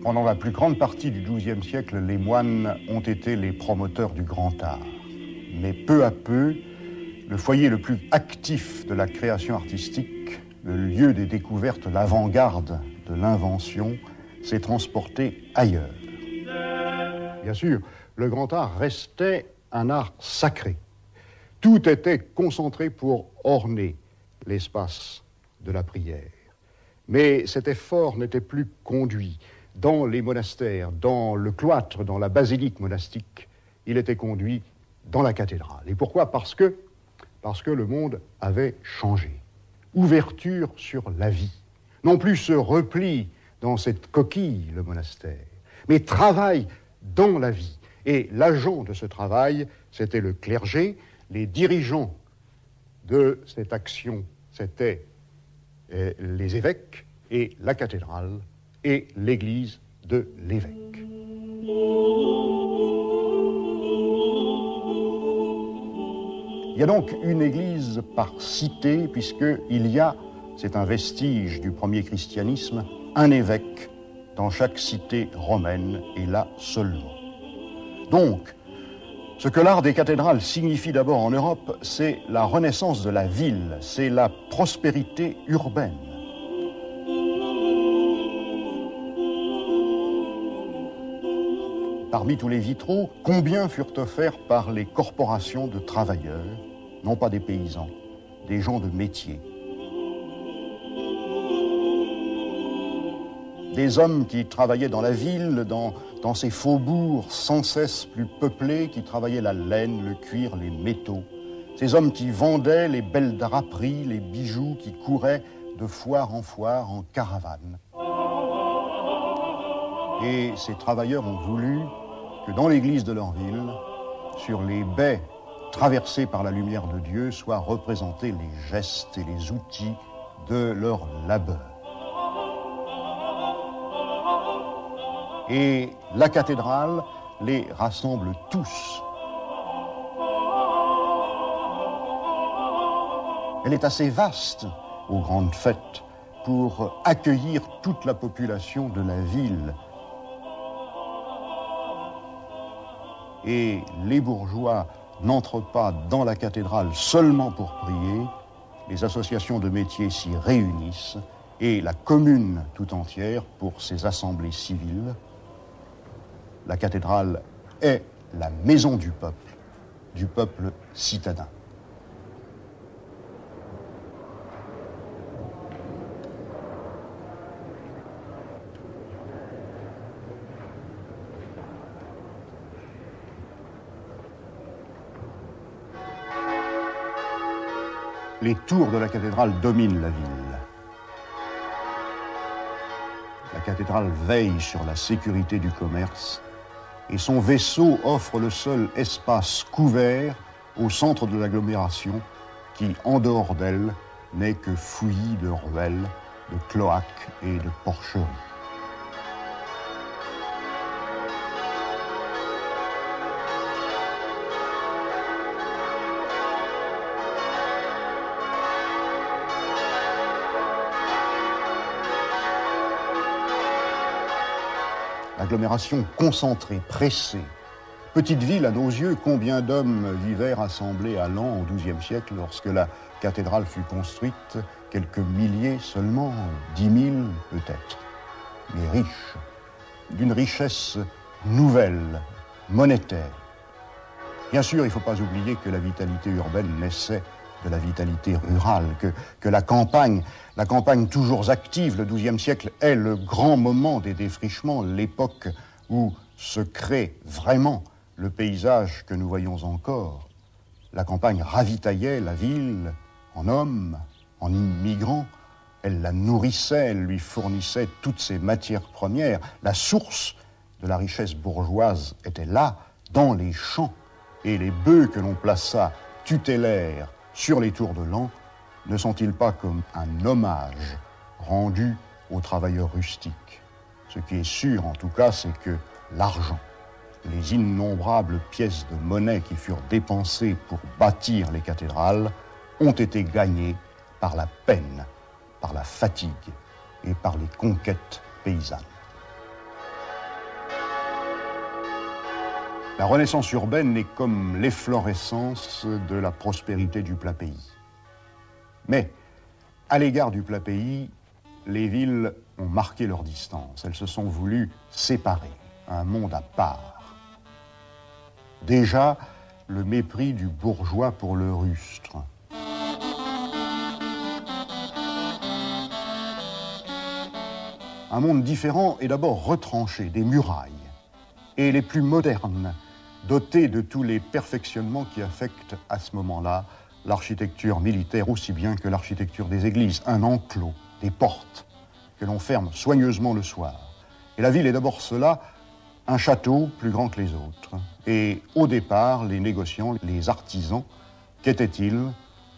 Pendant la plus grande partie du XIIe siècle, les moines ont été les promoteurs du grand art. Mais peu à peu, le foyer le plus actif de la création artistique, le lieu des découvertes, l'avant-garde de l'invention, s'est transporté ailleurs. Bien sûr, le grand art restait un art sacré. Tout était concentré pour orner l'espace de la prière. Mais cet effort n'était plus conduit dans les monastères, dans le cloître, dans la basilique monastique. Il était conduit dans la cathédrale. Et pourquoi ? Parce que le monde avait changé. Ouverture sur la vie. Non plus ce repli dans cette coquille, le monastère, mais travail dans la vie. Et l'agent de ce travail, c'était le clergé. Les dirigeants de cette action, c'étaient les évêques et la cathédrale et l'église de l'évêque. Il y a donc une église par cité, puisqu'il y a, c'est un vestige du premier christianisme, un évêque dans chaque cité romaine, et là seulement. Donc, ce que l'art des cathédrales signifie d'abord en Europe, c'est la renaissance de la ville, c'est la prospérité urbaine. Parmi tous les vitraux, combien furent offerts par les corporations de travailleurs, non pas des paysans, des gens de métier. Des hommes qui travaillaient dans la ville, dans ces faubourgs sans cesse plus peuplés, qui travaillaient la laine, le cuir, les métaux. Ces hommes qui vendaient les belles draperies, les bijoux, qui couraient de foire en caravane. Et ces travailleurs ont voulu que dans l'église de leur ville, sur les baies traversées par la lumière de Dieu, soient représentés les gestes et les outils de leur labeur. Et la cathédrale les rassemble tous. Elle est assez vaste aux grandes fêtes pour accueillir toute la population de la ville. Et les bourgeois n'entrent pas dans la cathédrale seulement pour prier, les associations de métiers s'y réunissent et la commune tout entière pour ses assemblées civiles. La cathédrale est la maison du peuple citadin. Les tours de la cathédrale dominent la ville. La cathédrale veille sur la sécurité du commerce et son vaisseau offre le seul espace couvert au centre de l'agglomération qui, en dehors d'elle, n'est que fouillis de ruelles, de cloaques et de porcheries. L'agglomération concentrée, pressée. Petite ville à nos yeux, combien d'hommes vivaient rassemblés à Laon au XIIe siècle lorsque la cathédrale fut construite? Quelques milliers seulement, 10 000 peut-être. Mais riches, d'une richesse nouvelle, monétaire. Bien sûr, il ne faut pas oublier que la vitalité urbaine naissait de la vitalité rurale, que la campagne toujours active, le XIIe siècle, est le grand moment des défrichements, l'époque où se crée vraiment le paysage que nous voyons encore. La campagne ravitaillait la ville en hommes, en immigrants, elle la nourrissait, elle lui fournissait toutes ses matières premières. La source de la richesse bourgeoise était là, dans les champs, et les bœufs que l'on plaça tutélaires sur les tours de l'an ne sont-ils pas comme un hommage rendu aux travailleurs rustiques? Ce qui est sûr, en tout cas, c'est que l'argent, les innombrables pièces de monnaie qui furent dépensées pour bâtir les cathédrales, ont été gagnés par la peine, par la fatigue et par les conquêtes paysannes. La Renaissance urbaine est comme l'efflorescence de la prospérité du plat pays. Mais, à l'égard du plat pays, les villes ont marqué leur distance. Elles se sont voulues séparer, un monde à part. Déjà, le mépris du bourgeois pour le rustre. Un monde différent est d'abord retranché, des murailles, et les plus modernes, dotés de tous les perfectionnements qui affectent à ce moment-là l'architecture militaire aussi bien que l'architecture des églises, un enclos, des portes que l'on ferme soigneusement le soir. Et la ville est d'abord cela, un château plus grand que les autres. Et au départ, les négociants, les artisans, qu'étaient-ils,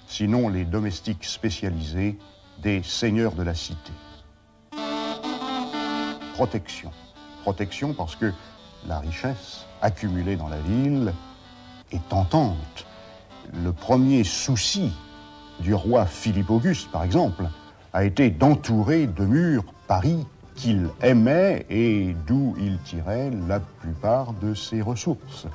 sinon les domestiques spécialisés des seigneurs de la cité? Protection. Protection parce que la richesse accumulée dans la ville est tentante. Le premier souci du roi Philippe Auguste, par exemple, a été d'entourer de murs Paris qu'il aimait et d'où il tirait la plupart de ses ressources.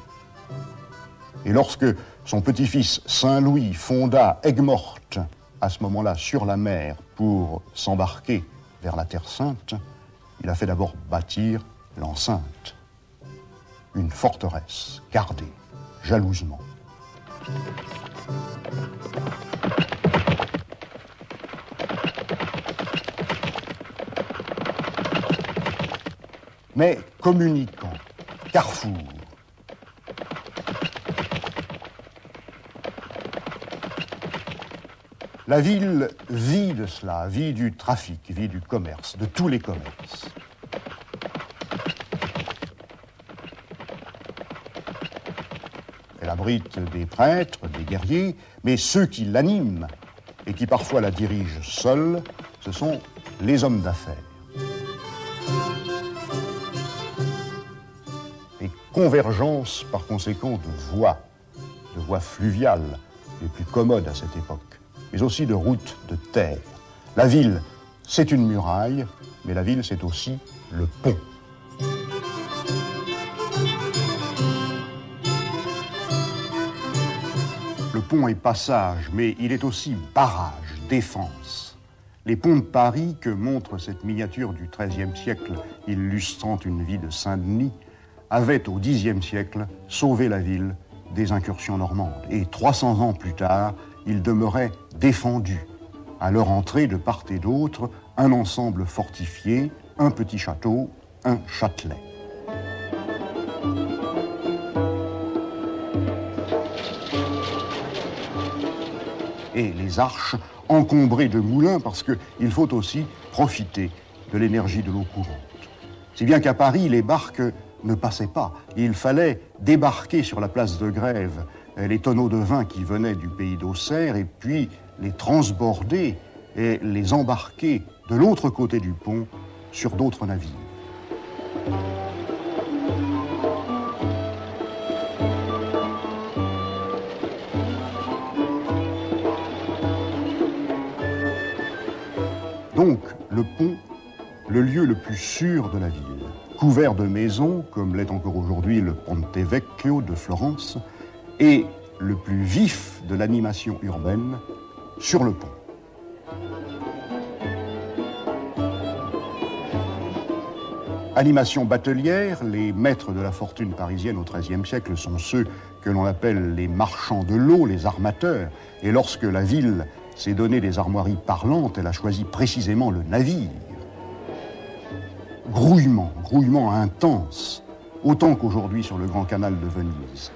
Et lorsque son petit-fils Saint-Louis fonda Aigues-Mortes, à ce moment-là sur la mer, pour s'embarquer vers la Terre Sainte, il a fait d'abord bâtir l'enceinte, une forteresse gardée jalousement. Mais communicant, carrefour, la ville vit de cela, vit du trafic, vit du commerce, de tous les commerces. Elle abrite des prêtres, des guerriers, mais ceux qui l'animent et qui parfois la dirigent seuls, ce sont les hommes d'affaires. Et convergence par conséquent de voies fluviales les plus commodes à cette époque, mais aussi de routes de terre. La ville, c'est une muraille, mais la ville, c'est aussi le pont. Le pont est passage, mais il est aussi barrage, défense. Les ponts de Paris que montre cette miniature du XIIIe siècle illustrant une vie de Saint-Denis avaient au Xe siècle sauvé la ville des incursions normandes. Et 300 ans plus tard, ils demeuraient défendus. À leur entrée, de part et d'autre, un ensemble fortifié, un petit château, un châtelet. Et les arches encombrées de moulins parce qu'il faut aussi profiter de l'énergie de l'eau courante. Si bien qu'à Paris, les barques ne passaient pas. Il fallait débarquer sur la place de Grève les tonneaux de vin qui venaient du pays d'Auxerre et puis les transborder et les embarquer de l'autre côté du pont sur d'autres navires. Donc, le pont, le lieu le plus sûr de la ville, couvert de maisons, comme l'est encore aujourd'hui le Ponte Vecchio de Florence, et le plus vif de l'animation urbaine sur le pont. Animation batelière, les maîtres de la fortune parisienne au XIIIe siècle sont ceux que l'on appelle les marchands de l'eau, les armateurs, et lorsque la ville s'est donné des armoiries parlantes, elle a choisi précisément le navire. Grouillement intense, autant qu'aujourd'hui sur le Grand Canal de Venise.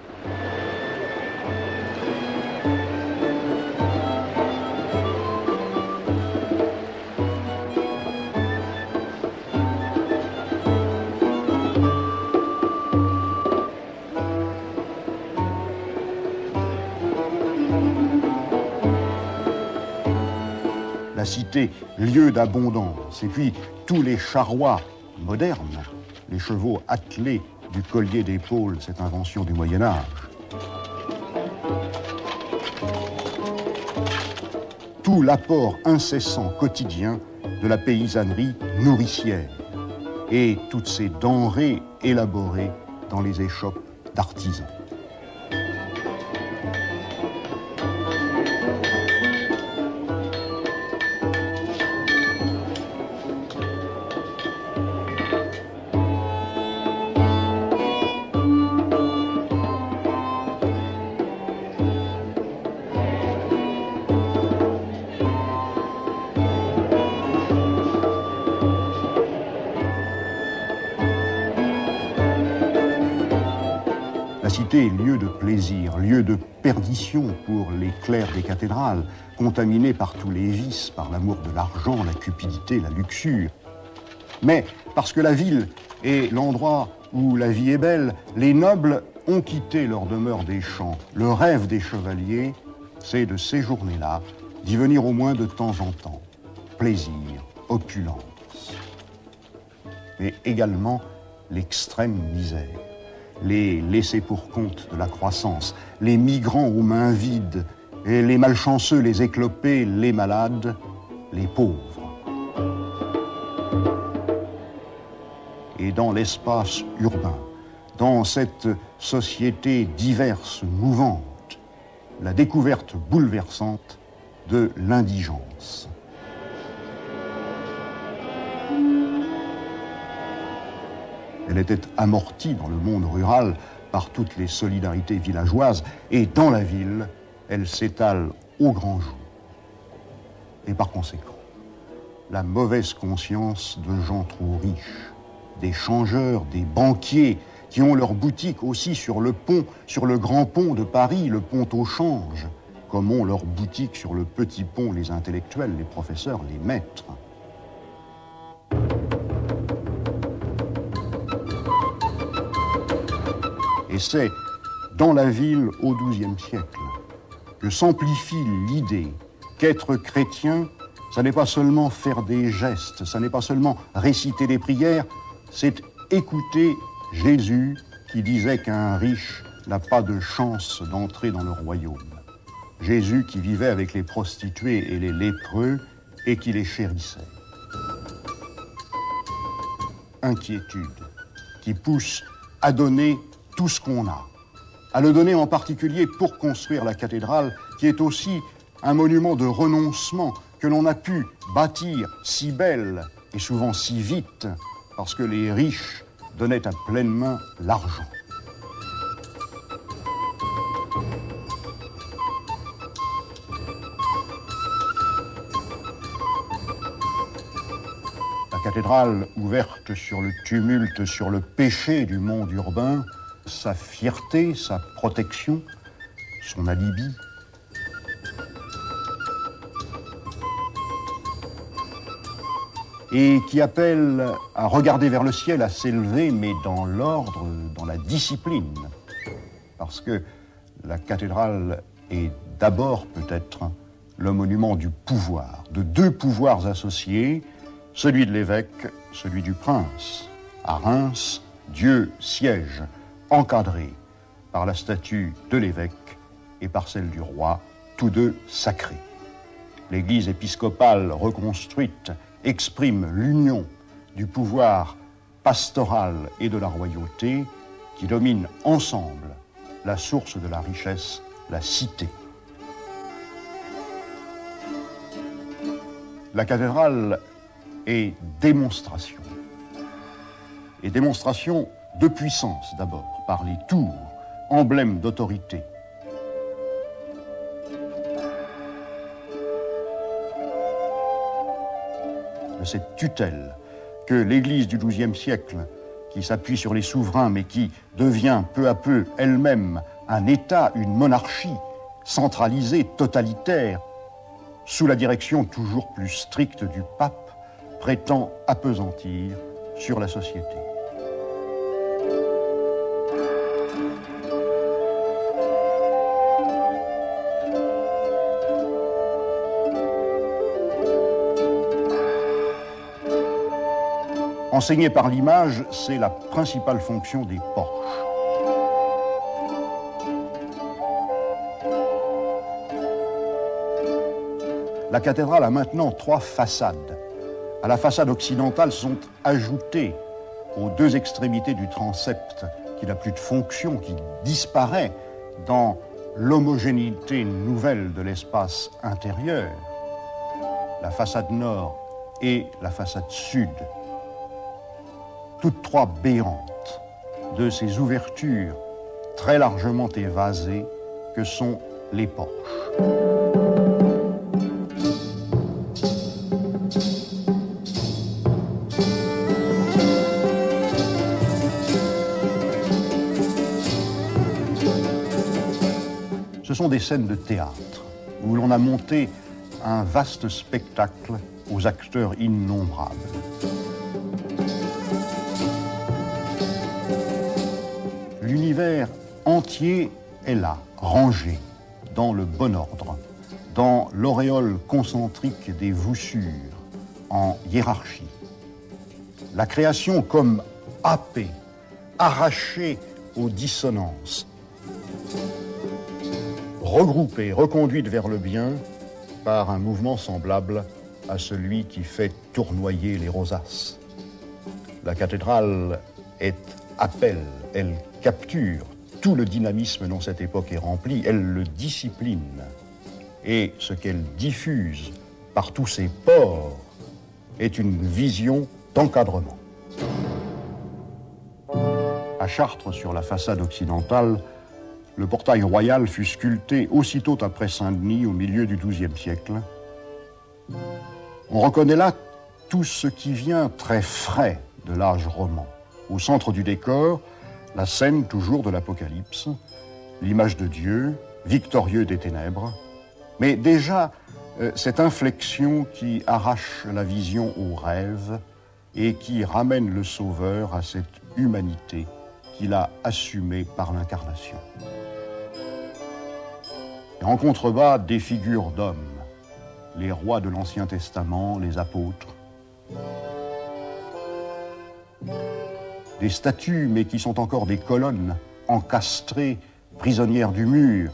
la cité, lieu d'abondance, et puis tous les charrois modernes, les chevaux attelés du collier d'épaule, cette invention du Moyen-Âge. Tout l'apport incessant quotidien de la paysannerie nourricière et toutes ces denrées élaborées dans les échoppes d'artisans. La cité est lieu de plaisir, lieu de perdition pour les clercs des cathédrales, contaminés par tous les vices, par l'amour de l'argent, la cupidité, la luxure. Mais parce que la ville est l'endroit où la vie est belle, les nobles ont quitté leur demeure des champs. Le rêve des chevaliers, c'est de séjourner là, d'y venir au moins de temps en temps. Plaisir, opulence. Mais également l'extrême misère. Les laissés pour compte de la croissance, les migrants aux mains vides, et les malchanceux, les éclopés, les malades, les pauvres. Et dans l'espace urbain, dans cette société diverse, mouvante, la découverte bouleversante de l'indigence. Elle était amortie dans le monde rural par toutes les solidarités villageoises, et dans la ville, elle s'étale au grand jour. Et par conséquent, la mauvaise conscience de gens trop riches, des changeurs, des banquiers, qui ont leur boutique aussi sur le pont, sur le grand pont de Paris, le pont au change, comme ont leur boutique sur le petit pont les intellectuels, les professeurs, les maîtres. Et c'est dans la ville au XIIe siècle que s'amplifie l'idée qu'être chrétien, ça n'est pas seulement faire des gestes, ça n'est pas seulement réciter des prières, c'est écouter Jésus qui disait qu'un riche n'a pas de chance d'entrer dans le royaume. Jésus qui vivait avec les prostituées et les lépreux et qui les chérissait. Inquiétude qui pousse à donner tout ce qu'on a, à le donner en particulier pour construire la cathédrale, qui est aussi un monument de renoncement que l'on a pu bâtir si belle et souvent si vite, parce que les riches donnaient à pleine main l'argent. La cathédrale ouverte sur le tumulte, sur le péché du monde urbain, sa fierté, sa protection, son alibi. Et qui appelle à regarder vers le ciel, à s'élever, mais dans l'ordre, dans la discipline. Parce que la cathédrale est d'abord peut-être le monument du pouvoir, de deux pouvoirs associés, celui de l'évêque, celui du prince. À Reims, Dieu siège, encadré par la statue de l'évêque et par celle du roi, tous deux sacrés. L'Église épiscopale reconstruite exprime l'union du pouvoir pastoral et de la royauté qui dominent ensemble la source de la richesse, la cité. La cathédrale est démonstration. Et démonstration de puissance d'abord, par les tours, emblèmes d'autorité. De cette tutelle que l'Église du XIIe siècle, qui s'appuie sur les souverains, mais qui devient peu à peu elle-même un État, une monarchie centralisée, totalitaire, sous la direction toujours plus stricte du pape, prétend appesantir sur la société. Enseigner par l'image, c'est la principale fonction des porches. La cathédrale a maintenant 3 façades. À la façade occidentale sont ajoutées aux 2 extrémités du transept, qui n'a plus de fonction, qui disparaît dans l'homogénéité nouvelle de l'espace intérieur, la façade nord et la façade sud, toutes 3 béantes de ces ouvertures très largement évasées que sont les porches. Ce sont des scènes de théâtre où l'on a monté un vaste spectacle aux acteurs innombrables. L'univers entier est là, rangé, dans le bon ordre, dans l'auréole concentrique des voussures, en hiérarchie. La création comme happée, arrachée aux dissonances, regroupée, reconduite vers le bien par un mouvement semblable à celui qui fait tournoyer les rosaces. La cathédrale appelle, elle capture tout le dynamisme dont cette époque est remplie, elle le discipline. Et ce qu'elle diffuse par tous ses pores est une vision d'encadrement. À Chartres, sur la façade occidentale, le portail royal fut sculpté aussitôt après Saint-Denis, au milieu du XIIe siècle. On reconnaît là tout ce qui vient très frais de l'âge roman. Au centre du décor, la scène toujours de l'Apocalypse, l'image de Dieu, victorieux des ténèbres, mais déjà cette inflexion qui arrache la vision au rêve et qui ramène le Sauveur à cette humanité qu'il a assumée par l'incarnation. Et en contrebas, des figures d'hommes, les rois de l'Ancien Testament, les apôtres, des statues, mais qui sont encore des colonnes encastrées, prisonnières du mur,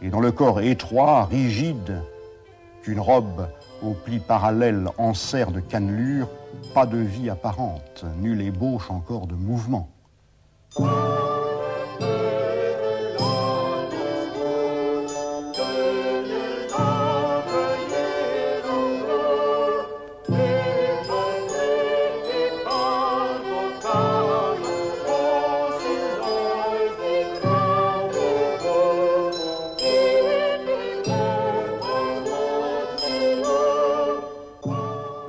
et dont le corps étroit, rigide, qu'une robe aux plis parallèles enserre de cannelures, pas de vie apparente, nulle ébauche encore de mouvement.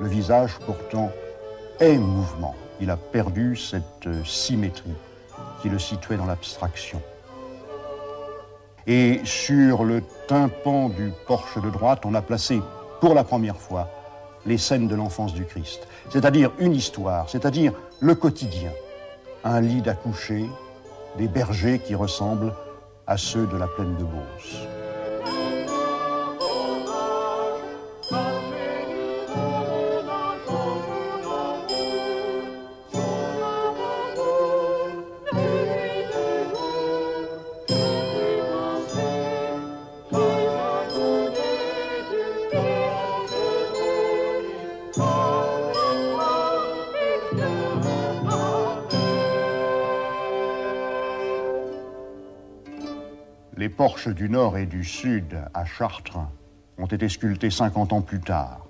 Le visage, pourtant, est mouvement. Il a perdu cette symétrie qui le situait dans l'abstraction. Et sur le tympan du porche de droite, on a placé pour la première fois les scènes de l'enfance du Christ, c'est-à-dire une histoire, c'est-à-dire le quotidien. Un lit d'accoucher, des bergers qui ressemblent à ceux de la plaine de Beauce. Les porches du nord et du sud, à Chartres, ont été sculptés 50 ans plus tard.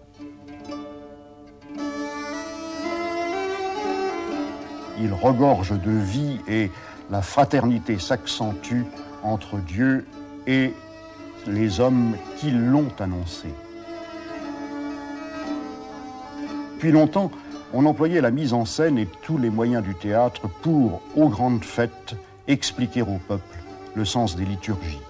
Ils regorgent de vie et la fraternité s'accentue entre Dieu et les hommes qui l'ont annoncé. Depuis longtemps, on employait la mise en scène et tous les moyens du théâtre pour, aux grandes fêtes, expliquer au peuple le sens des liturgies.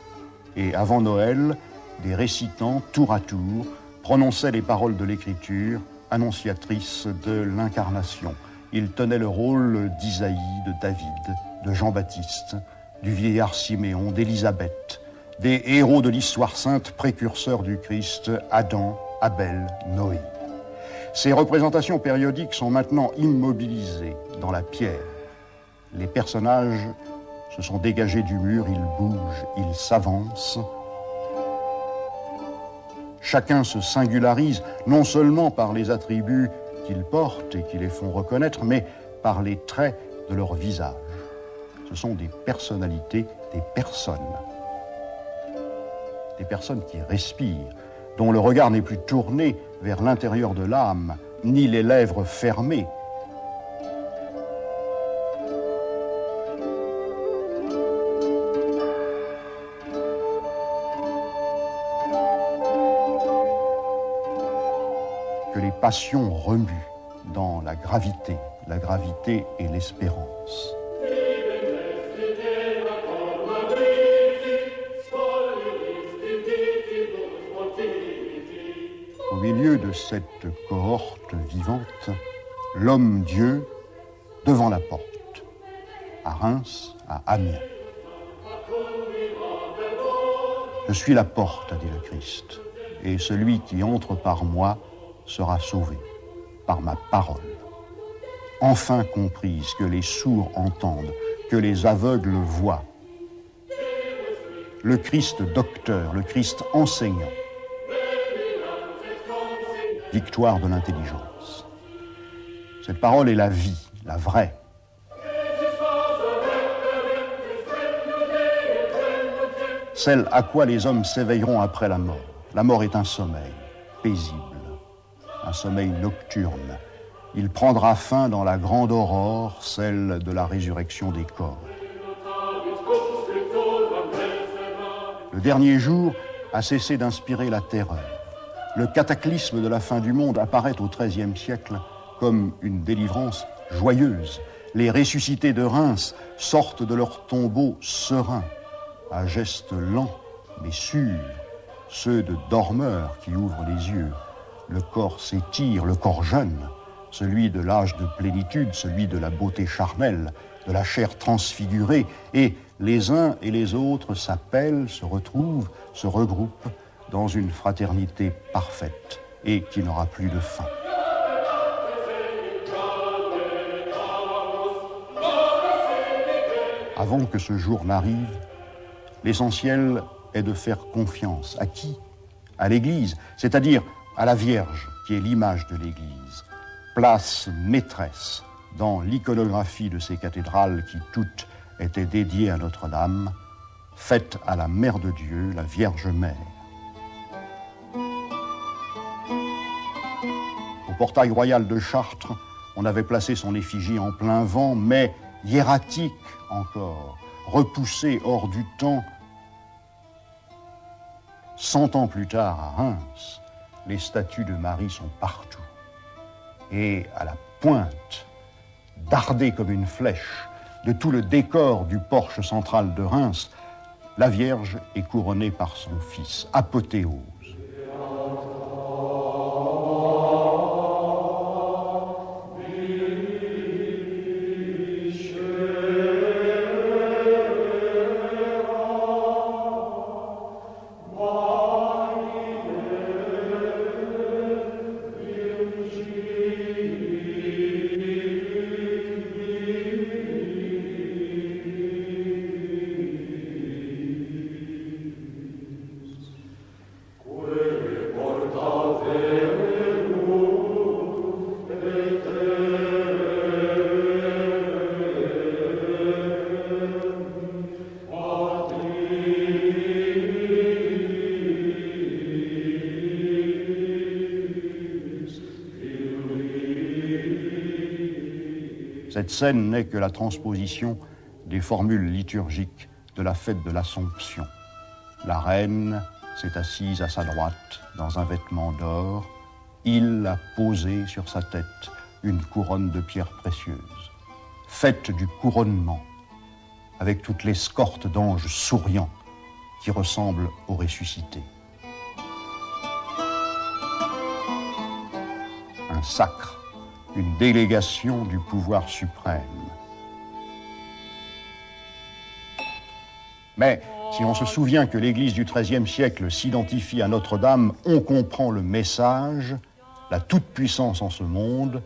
Et avant Noël, des récitants, tour à tour, prononçaient les paroles de l'Écriture, annonciatrices de l'incarnation. Ils tenaient le rôle d'Isaïe, de David, de Jean-Baptiste, du vieillard Siméon, d'Élisabeth, des héros de l'histoire sainte précurseurs du Christ, Adam, Abel, Noé. Ces représentations périodiques sont maintenant immobilisées dans la pierre. Les personnages se sont dégagés du mur, ils bougent, ils s'avancent. Chacun se singularise non seulement par les attributs qu'ils portent et qui les font reconnaître, mais par les traits de leur visage. Ce sont des personnalités, des personnes qui respirent, dont le regard n'est plus tourné vers l'intérieur de l'âme, ni les lèvres fermées. Que les passions remuent dans la gravité et l'espérance. Au milieu de cette cohorte vivante, l'homme-dieu devant la porte, à Reims, à Amiens. Je suis la porte, a dit le Christ, et celui qui entre par moi sera sauvé, par ma parole. Enfin comprise, que les sourds entendent, que les aveugles voient. Le Christ docteur, le Christ enseignant. Victoire de l'intelligence. Cette parole est la vie, la vraie. Celle à quoi les hommes s'éveilleront après la mort. La mort est un sommeil paisible, un sommeil nocturne. Il prendra fin dans la grande aurore, celle de la résurrection des corps. Le dernier jour a cessé d'inspirer la terreur. Le cataclysme de la fin du monde apparaît au XIIIe siècle comme une délivrance joyeuse. Les ressuscités de Reims sortent de leur tombeau sereins, à gestes lents mais sûrs, ceux de dormeurs qui ouvrent les yeux. Le corps s'étire, le corps jeune, celui de l'âge de plénitude, celui de la beauté charnelle, de la chair transfigurée, et les uns et les autres s'appellent, se retrouvent, se regroupent dans une fraternité parfaite et qui n'aura plus de fin. Avant que ce jour n'arrive, l'essentiel est de faire confiance. À qui? À l'Église, c'est-à-dire à la Vierge, qui est l'image de l'Église. Place maîtresse dans l'iconographie de ces cathédrales qui toutes étaient dédiées à Notre-Dame, faite à la Mère de Dieu, la Vierge Mère. Au portail royal de Chartres, on avait placé son effigie en plein vent, mais hiératique encore, repoussée hors du temps. 100 ans plus tard, à Reims, les statues de Marie sont partout. Et à la pointe, dardée comme une flèche, de tout le décor du porche central de Reims, la Vierge est couronnée par son Fils, apothéose. Cette scène n'est que la transposition des formules liturgiques de la fête de l'Assomption. La reine s'est assise à sa droite dans un vêtement d'or. Il a posé sur sa tête une couronne de pierres précieuses. Fête du couronnement, avec toute l'escorte d'anges souriants qui ressemblent aux ressuscités. Un sacre, une délégation du pouvoir suprême. Mais si on se souvient que l'Église du XIIIe siècle s'identifie à Notre-Dame, on comprend le message La toute-puissance en ce monde,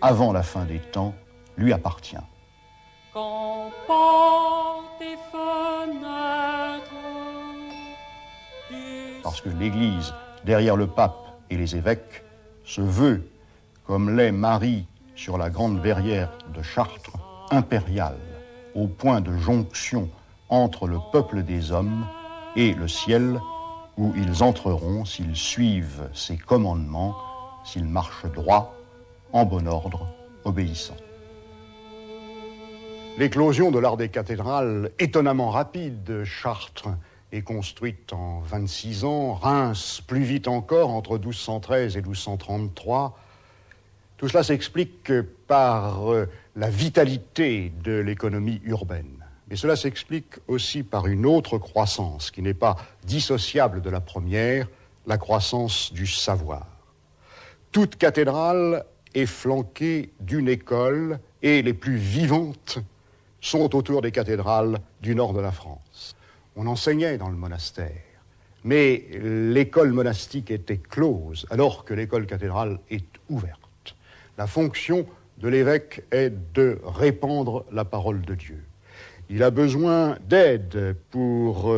avant la fin des temps, lui appartient. Quand portes et fenêtres, Parce que l'Église, derrière le pape et les évêques, se veut, comme l'est Marie sur la grande verrière de Chartres, impériale, au point de jonction entre le peuple des hommes et le ciel, où ils entreront s'ils suivent ses commandements, s'ils marchent droit, en bon ordre, obéissant. L'éclosion de l'art des cathédrales, étonnamment rapide, Chartres est construite en 26 ans, Reims plus vite encore, entre 1213 et 1233. Tout cela s'explique par la vitalité de l'économie urbaine. Mais cela s'explique aussi par une autre croissance qui n'est pas dissociable de la première, la croissance du savoir. Toute cathédrale est flanquée d'une école et les plus vivantes sont autour des cathédrales du nord de la France. On enseignait dans le monastère, mais l'école monastique était close alors que l'école cathédrale est ouverte. La fonction de l'évêque est de répandre la parole de Dieu. Il a besoin d'aide pour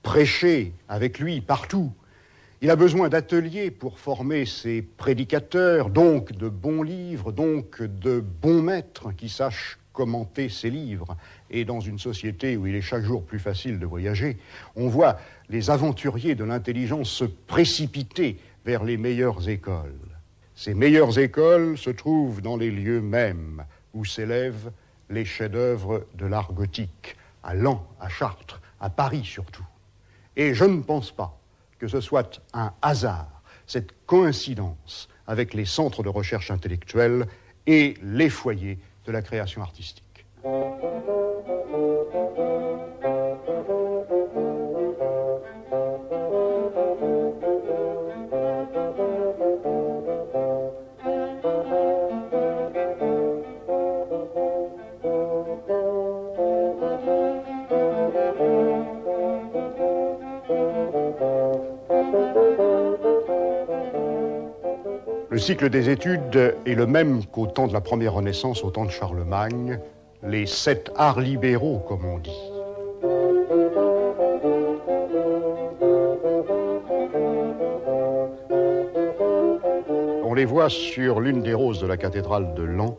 prêcher avec lui partout. Il a besoin d'ateliers pour former ses prédicateurs, donc de bons livres, donc de bons maîtres qui sachent commenter ses livres. Et dans une société où il est chaque jour plus facile de voyager, on voit les aventuriers de l'intelligence se précipiter vers les meilleures écoles. Ces meilleures écoles se trouvent dans les lieux mêmes où s'élèvent les chefs-d'œuvre de l'art gothique, à Laon, à Chartres, à Paris surtout. Et je ne pense pas que ce soit un hasard, cette coïncidence avec les centres de recherche intellectuelle et les foyers de la création artistique. Le cycle des études est le même qu'au temps de la première Renaissance, au temps de Charlemagne, les 7 arts libéraux, comme on dit. On les voit sur l'une des roses de la cathédrale de Laon,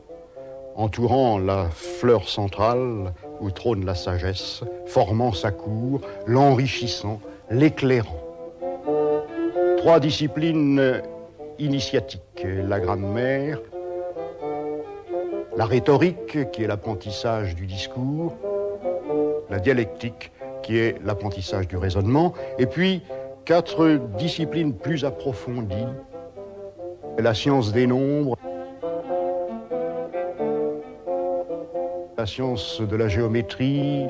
entourant la fleur centrale où trône la sagesse, formant sa cour, l'enrichissant, l'éclairant. 3 disciplines initiatiques, la grammaire, la rhétorique, qui est l'apprentissage du discours, la dialectique, qui est l'apprentissage du raisonnement, et puis 4 disciplines plus approfondies, la science des nombres, la science de la géométrie,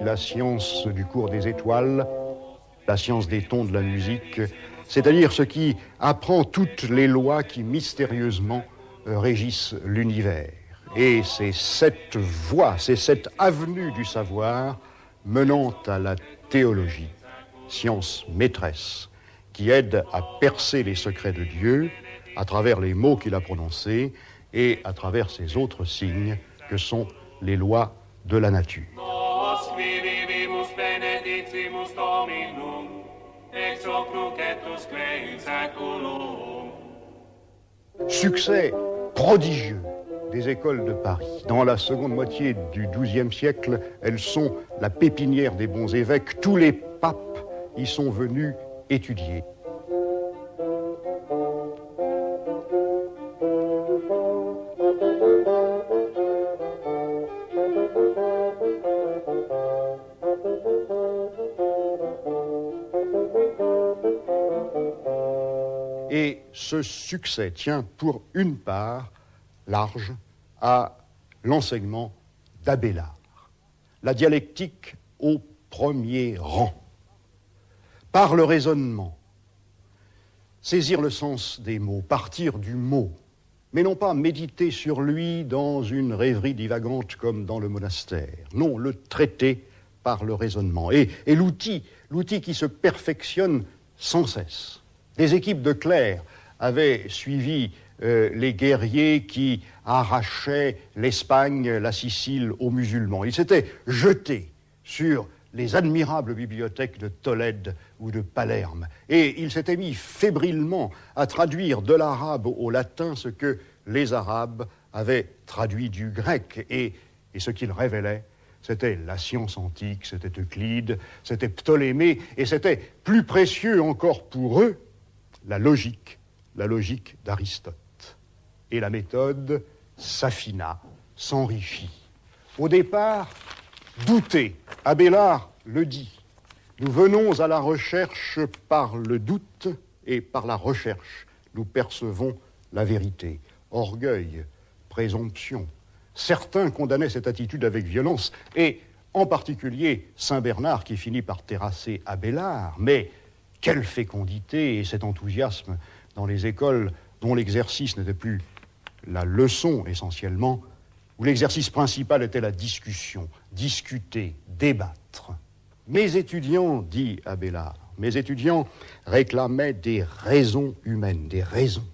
la science du cours des étoiles, la science des tons de la musique, c'est-à-dire ce qui apprend toutes les lois qui mystérieusement régissent l'univers. Et c'est cette voie, c'est cette avenue du savoir menant à la théologie, science maîtresse, qui aide à percer les secrets de Dieu à travers les mots qu'il a prononcés et à travers ces autres signes que sont les lois de la nature. Succès prodigieux des écoles de Paris. Dans la seconde moitié du XIIe siècle, elles sont la pépinière des bons évêques. Tous les papes y sont venus étudier. Et ce succès tient pour une part large à l'enseignement d'Abélard. La dialectique au premier rang. Par le raisonnement, saisir le sens des mots, partir du mot, mais non pas méditer sur lui dans une rêverie divagante comme dans le monastère. Non, le traiter par le raisonnement. Et l'outil qui se perfectionne sans cesse. Des équipes de clercs avaient suivi les guerriers qui arrachaient l'Espagne, la Sicile aux musulmans. Ils s'étaient jetés sur les admirables bibliothèques de Tolède ou de Palerme. Et ils s'étaient mis fébrilement à traduire de l'arabe au latin ce que les Arabes avaient traduit du grec. Et ce qu'ils révélaient, c'était la science antique, c'était Euclide, c'était Ptolémée, et c'était plus précieux encore pour eux, la logique d'Aristote. Et la méthode s'affina, s'enrichit. Au départ, douter. Abélard le dit. Nous venons à la recherche par le doute et par la recherche. Nous percevons la vérité. Orgueil, présomption. Certains condamnaient cette attitude avec violence, et en particulier Saint Bernard qui finit par terrasser Abélard. Mais quelle fécondité et cet enthousiasme dans les écoles dont l'exercice n'était plus la leçon essentiellement, où l'exercice principal était la discussion, discuter, débattre. Mes étudiants, dit Abélard, mes étudiants réclamaient des raisons humaines, des raisons.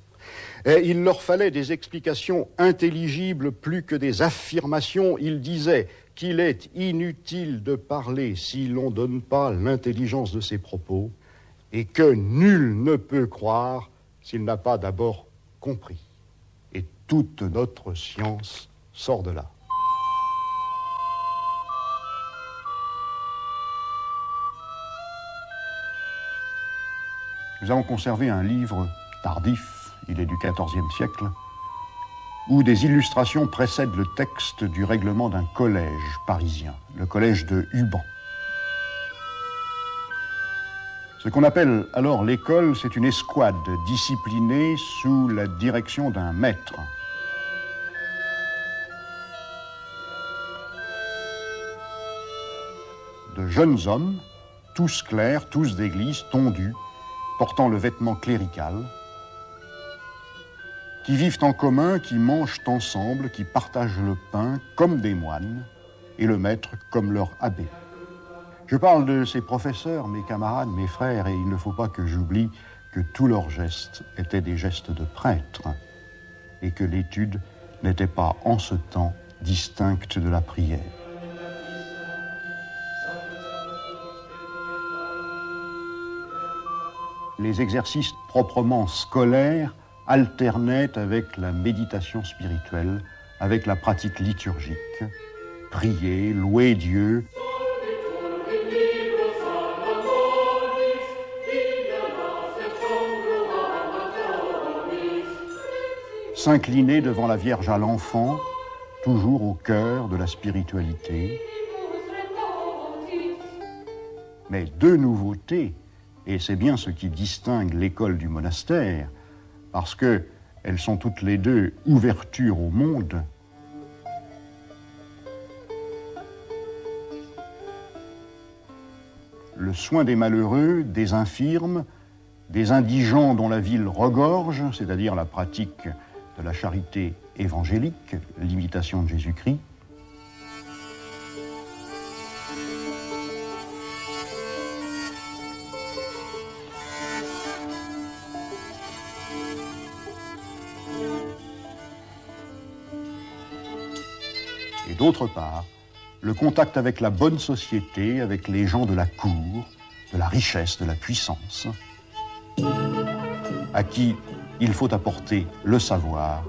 Et il leur fallait des explications intelligibles plus que des affirmations. Ils disaient qu'il est inutile de parler si l'on ne donne pas l'intelligence de ses propos et que nul ne peut croire s'il n'a pas d'abord compris. Et toute notre science sort de là. Nous avons conservé un livre tardif, il est du XIVe siècle, où des illustrations précèdent le texte du règlement d'un collège parisien, le collège de Huban. Ce qu'on appelle alors l'école, c'est une escouade disciplinée sous la direction d'un maître. De jeunes hommes, tous clercs, tous d'église, tondus, portant le vêtement clérical, qui vivent en commun, qui mangent ensemble, qui partagent le pain comme des moines, et le maître comme leur abbé. Je parle de ces professeurs, mes camarades, mes frères, et il ne faut pas que j'oublie que tous leurs gestes étaient des gestes de prêtres, et que l'étude n'était pas en ce temps distincte de la prière. Les exercices proprement scolaires alternaient avec la méditation spirituelle, avec la pratique liturgique, prier, louer Dieu. S'incliner devant la Vierge à l'enfant, toujours au cœur de la spiritualité. Mais deux nouveautés, et c'est bien ce qui distingue l'école du monastère, parce qu'elles sont toutes les deux ouverture au monde. Le soin des malheureux, des infirmes, des indigents dont la ville regorge, c'est-à-dire la pratique de la charité évangélique, l'imitation de Jésus-Christ. Et d'autre part, le contact avec la bonne société, avec les gens de la cour, de la richesse, de la puissance, à qui il faut apporter le savoir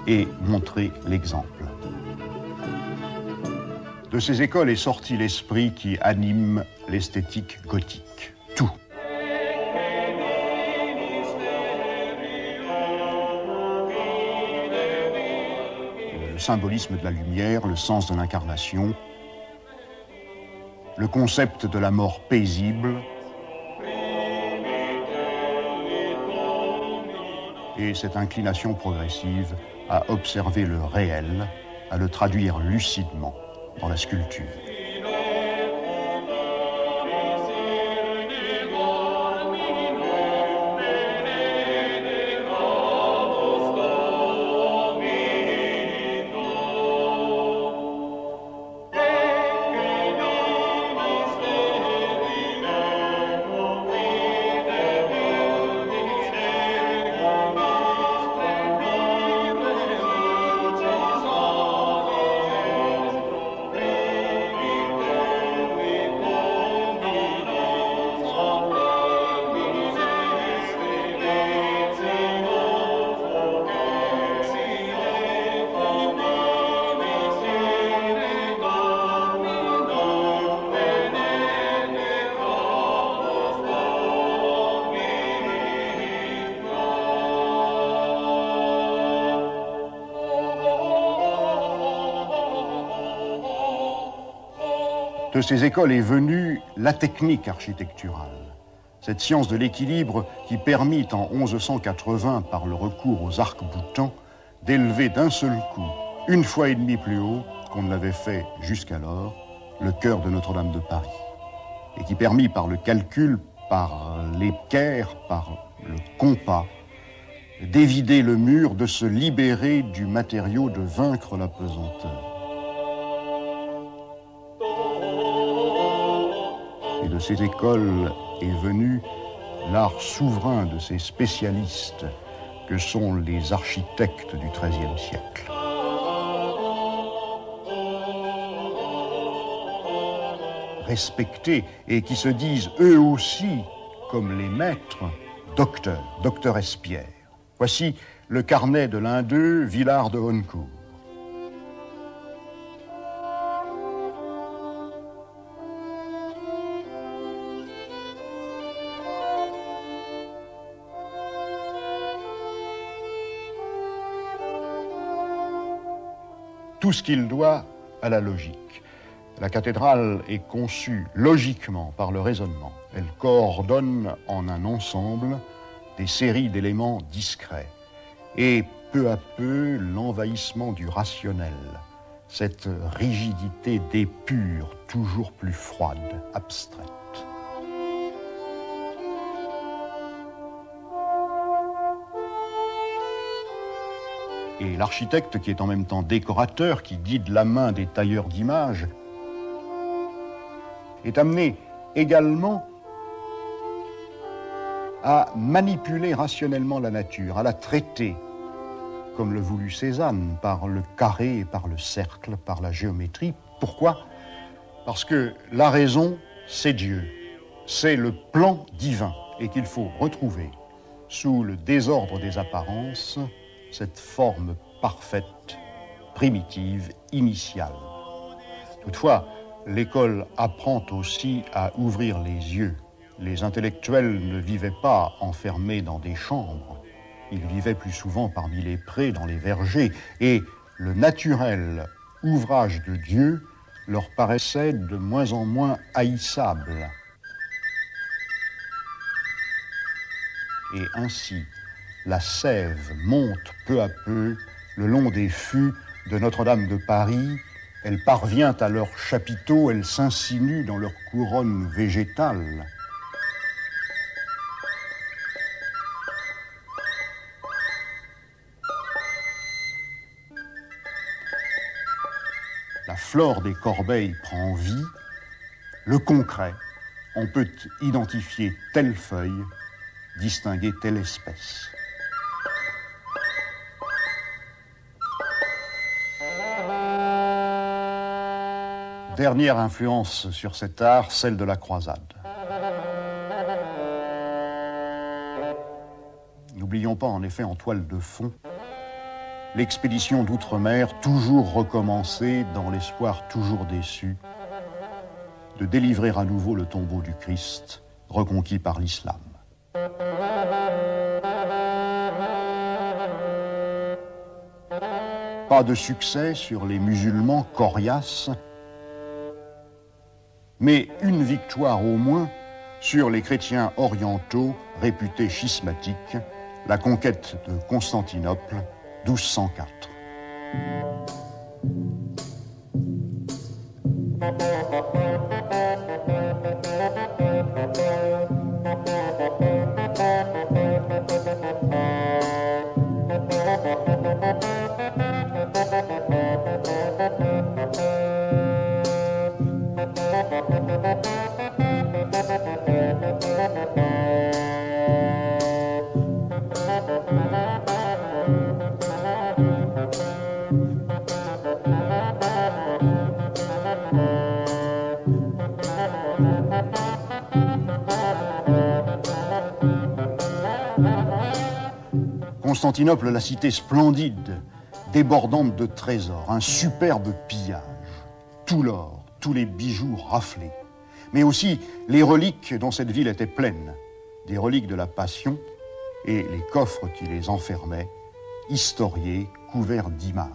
et montrer l'exemple. De ces écoles est sorti l'esprit qui anime l'esthétique gothique. Tout. Le symbolisme de la lumière, le sens de l'incarnation, le concept de la mort paisible, et cette inclination progressive à observer le réel, à le traduire lucidement dans la sculpture. De ces écoles est venue la technique architecturale, cette science de l'équilibre qui permit en 1180, par le recours aux arcs-boutants, d'élever d'un seul coup, 1,5 fois plus haut qu'on ne l'avait fait jusqu'alors, le chœur de Notre-Dame de Paris, et qui permit par le calcul, par l'équerre, par le compas, d'évider le mur, de se libérer du matériau, de vaincre la pesanteur. Et de ces écoles est venu l'art souverain de ces spécialistes que sont les architectes du XIIIe siècle. Respectés et qui se disent eux aussi, comme les maîtres, docteur Espierre. Voici le carnet de l'un d'eux, Villard de Honnecourt. Tout ce qu'il doit à la logique. La cathédrale est conçue logiquement par le raisonnement. Elle coordonne en un ensemble des séries d'éléments discrets. Et peu à peu, l'envahissement du rationnel, cette rigidité d'épure toujours plus froide, abstraite. Et l'architecte, qui est en même temps décorateur, qui guide la main des tailleurs d'images, est amené également à manipuler rationnellement la nature, à la traiter, comme le voulut Cézanne, par le carré et par le cercle, par la géométrie. Pourquoi ? Parce que la raison, c'est Dieu, c'est le plan divin, et qu'il faut retrouver sous le désordre des apparences, cette forme parfaite, primitive, initiale. Toutefois, l'école apprend aussi à ouvrir les yeux. Les intellectuels ne vivaient pas enfermés dans des chambres. Ils vivaient plus souvent parmi les prés, dans les vergers, et le naturel ouvrage de Dieu leur paraissait de moins en moins haïssable. Et ainsi, la sève monte peu à peu le long des fûts de Notre-Dame de Paris. Elle parvient à leurs chapiteaux, elle s'insinue dans leur couronne végétale. La flore des corbeilles prend vie. Le concret, on peut identifier telle feuille, distinguer telle espèce. Dernière influence sur cet art, celle de la croisade. N'oublions pas en effet en toile de fond l'expédition d'outre-mer, toujours recommencée dans l'espoir toujours déçu de délivrer à nouveau le tombeau du Christ reconquis par l'islam. Pas de succès sur les musulmans coriaces, mais une victoire au moins sur les chrétiens orientaux réputés schismatiques, la conquête de Constantinople, 1204. Constantinople, la cité splendide, débordante de trésors, un superbe pillage, tout l'or, tous les bijoux raflés, mais aussi les reliques dont cette ville était pleine, des reliques de la Passion et les coffres qui les enfermaient, historiés, couverts d'images.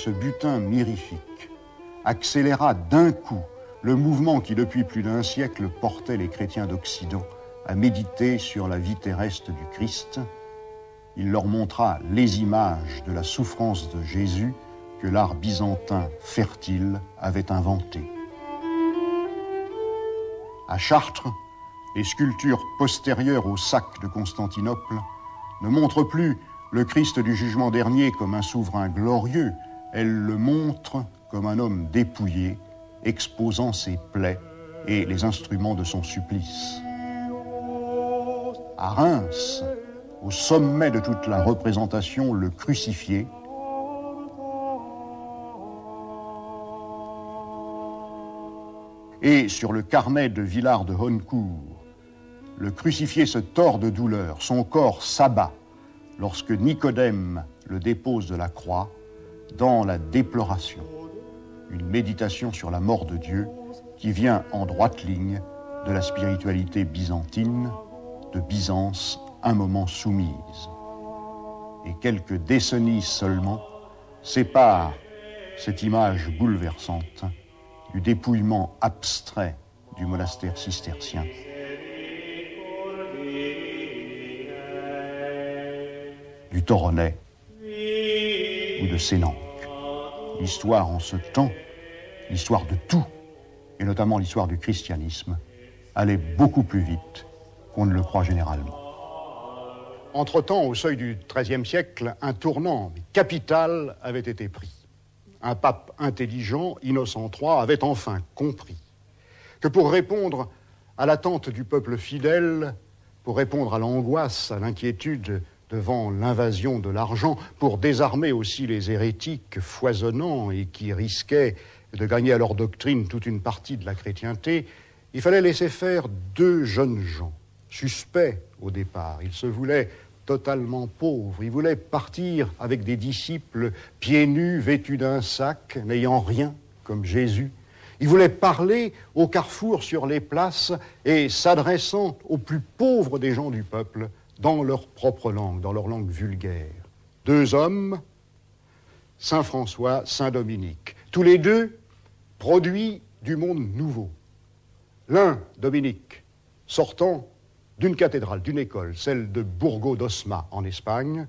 ce butin mirifique accéléra d'un coup le mouvement qui, depuis plus d'un siècle, portait les chrétiens d'Occident à méditer sur la vie terrestre du Christ, il leur montra les images de la souffrance de Jésus que l'art byzantin fertile avait inventé. À Chartres, les sculptures postérieures au sac de Constantinople ne montrent plus le Christ du jugement dernier comme un souverain glorieux, elles le montrent comme un homme dépouillé, exposant ses plaies et les instruments de son supplice. À Reims, au sommet de toute la représentation, le crucifié, et sur le carnet de Villard de Honnecourt, le crucifié se tord de douleur, son corps s'abat lorsque Nicodème le dépose de la croix dans la déploration, une méditation sur la mort de Dieu qui vient en droite ligne de la spiritualité byzantine, de Byzance un moment soumise. Et quelques décennies seulement séparent cette image bouleversante du dépouillement abstrait du monastère cistercien. Du Toronnet ou de Sénanque. L'histoire en ce temps, l'histoire de tout, et notamment l'histoire du christianisme, allait beaucoup plus vite qu'on ne le croit généralement. Entre-temps, au seuil du XIIIe siècle, un tournant capital avait été pris. Un pape intelligent, Innocent III, avait enfin compris que pour répondre à l'attente du peuple fidèle, pour répondre à l'angoisse, à l'inquiétude devant l'invasion de l'argent, pour désarmer aussi les hérétiques foisonnants et qui risquaient de gagner à leur doctrine toute une partie de la chrétienté, il fallait laisser faire deux jeunes gens, suspects au départ. Ils se voulaient totalement pauvres. Ils voulaient partir avec des disciples pieds nus, vêtus d'un sac, n'ayant rien, comme Jésus. Ils voulaient parler au carrefour, sur les places, et s'adressant aux plus pauvres des gens du peuple, dans leur propre langue, dans leur langue vulgaire. Deux hommes, Saint François, Saint Dominique, tous les deux produits du monde nouveau. L'un, Dominique, sortant d'une cathédrale, d'une école, celle de Burgo d'Osma en Espagne,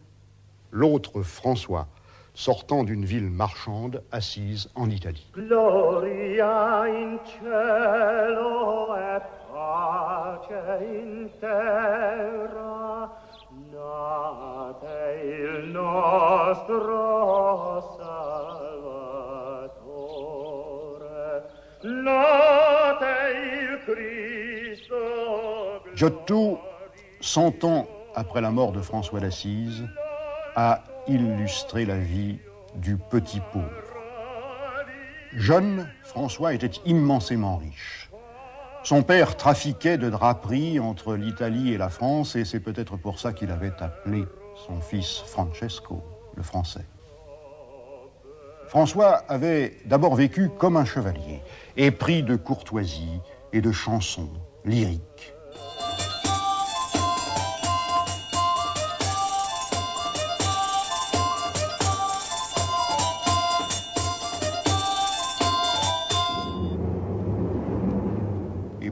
l'autre, François, sortant d'une ville marchande assise en Italie. Gloria in cielo e pace in terra, nate il nostro Salvatore, nate il Cristo. Giotto, 100 ans après la mort de François d'Assise, a illustré la vie du petit pauvre. Jeune, François était immensément riche. Son père trafiquait de draperies entre l'Italie et la France, et c'est peut-être pour ça qu'il avait appelé son fils Francesco, le français. François avait d'abord vécu comme un chevalier, épris de courtoisie et de chansons lyriques.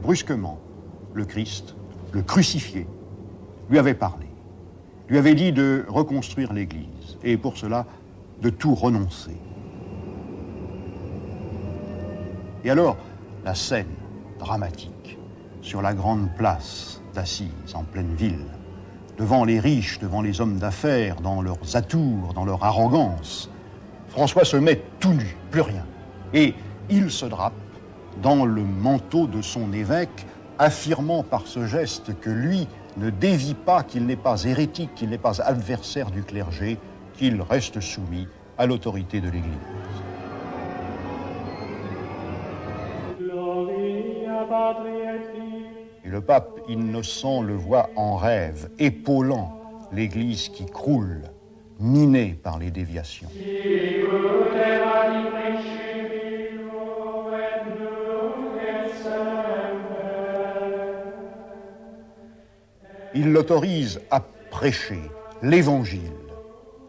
Brusquement, le Christ, le crucifié, lui avait parlé, lui avait dit de reconstruire l'Église, et pour cela, de tout renoncer. Et alors, la scène dramatique, sur la grande place d'Assise, en pleine ville, devant les riches, devant les hommes d'affaires, dans leurs atours, dans leur arrogance, François se met tout nu, plus rien, et il se drape dans le manteau de son évêque, affirmant par ce geste que lui ne dévie pas, qu'il n'est pas hérétique, qu'il n'est pas adversaire du clergé, qu'il reste soumis à l'autorité de l'Église. Et le pape Innocent le voit en rêve, épaulant l'Église qui croule, minée par les déviations. Il l'autorise à prêcher l'Évangile.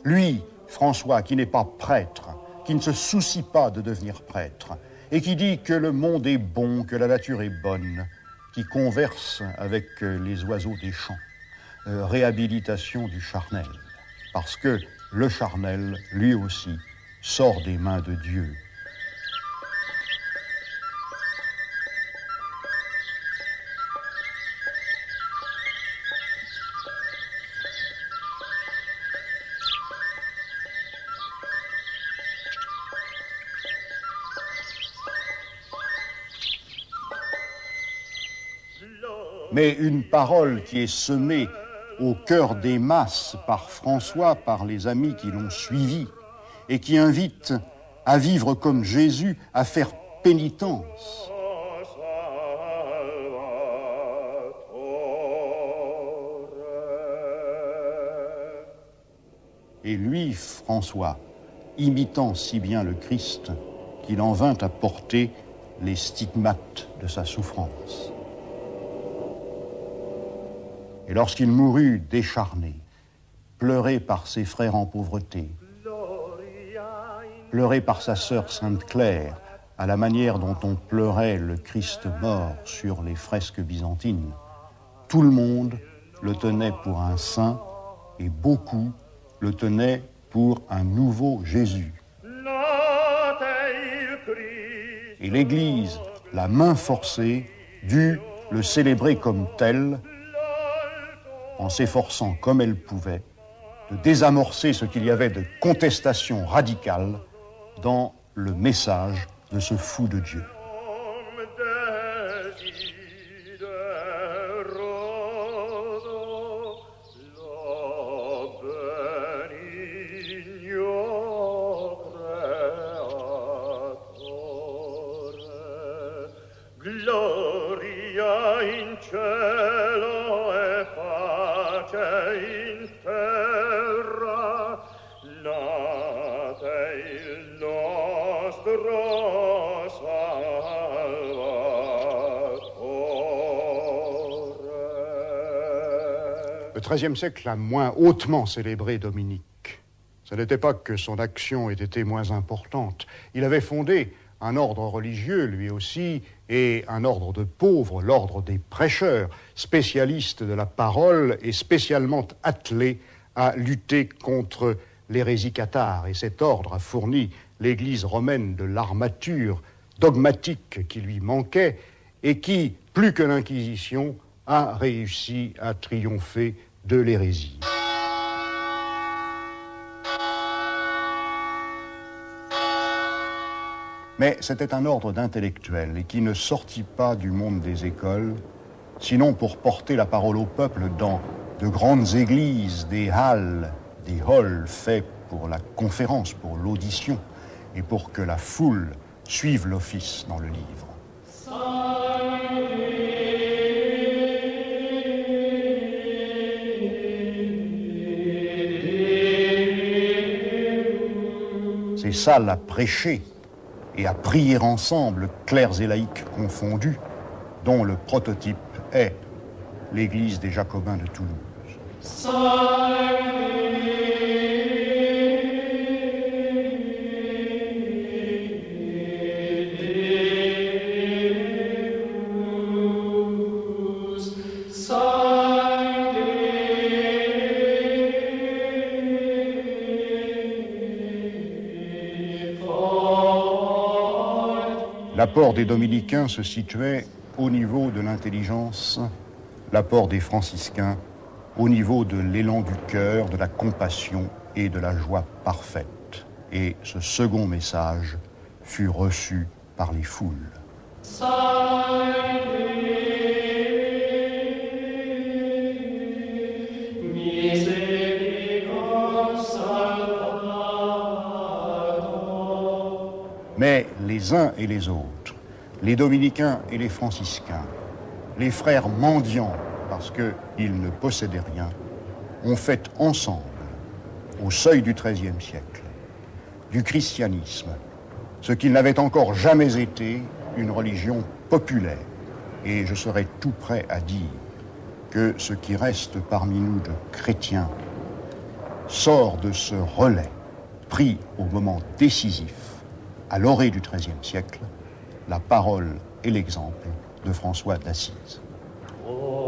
Lui, François, qui n'est pas prêtre, qui ne se soucie pas de devenir prêtre, et qui dit que le monde est bon, que la nature est bonne, qui converse avec les oiseaux des champs. Réhabilitation du charnel, parce que le charnel, lui aussi, sort des mains de Dieu. Mais une parole qui est semée au cœur des masses par François, par les amis qui l'ont suivi, et qui invite à vivre comme Jésus, à faire pénitence. Et lui, François, imitant si bien le Christ, qu'il en vint à porter les stigmates de sa souffrance. Et lorsqu'il mourut décharné, pleuré par ses frères en pauvreté, pleuré par sa sœur Sainte-Claire, à la manière dont on pleurait le Christ mort sur les fresques byzantines, tout le monde le tenait pour un saint et beaucoup le tenaient pour un nouveau Jésus. Et l'Église, la main forcée, dut le célébrer comme tel, en s'efforçant comme elle pouvait de désamorcer ce qu'il y avait de contestation radicale dans le message de ce fou de Dieu. Le XIIIe siècle a moins hautement célébré Dominique. Ce n'était pas que son action ait été moins importante. Il avait fondé un ordre religieux, lui aussi, et un ordre de pauvres, l'ordre des prêcheurs, spécialistes de la parole et spécialement attelés à lutter contre l'hérésie cathare. Et cet ordre a fourni l'Église romaine de l'armature dogmatique qui lui manquait et qui, plus que l'Inquisition, a réussi à triompher de l'hérésie. Mais c'était un ordre d'intellectuels et qui ne sortit pas du monde des écoles, sinon pour porter la parole au peuple dans de grandes églises, des halles, des halls faits pour la conférence, pour l'audition, et pour que la foule suive l'office dans le livre. Ces salles à prêcher et à prier ensemble, clercs et laïcs confondus, dont le prototype est l'église des Jacobins de Toulouse. L'apport des dominicains se situait au niveau de l'intelligence, l'apport des franciscains au niveau de l'élan du cœur, de la compassion et de la joie parfaite. Et ce second message fut reçu par les foules. Mais les uns et les autres, les dominicains et les franciscains, les frères mendiants, parce qu'ils ne possédaient rien, ont fait ensemble, au seuil du XIIIe siècle, du christianisme, ce qu'il n'avait encore jamais été, une religion populaire. Et je serais tout prêt à dire que ce qui reste parmi nous de chrétiens sort de ce relais prit au moment décisif, à l'orée du XIIIe siècle, la parole et l'exemple de François d'Assise. Oh.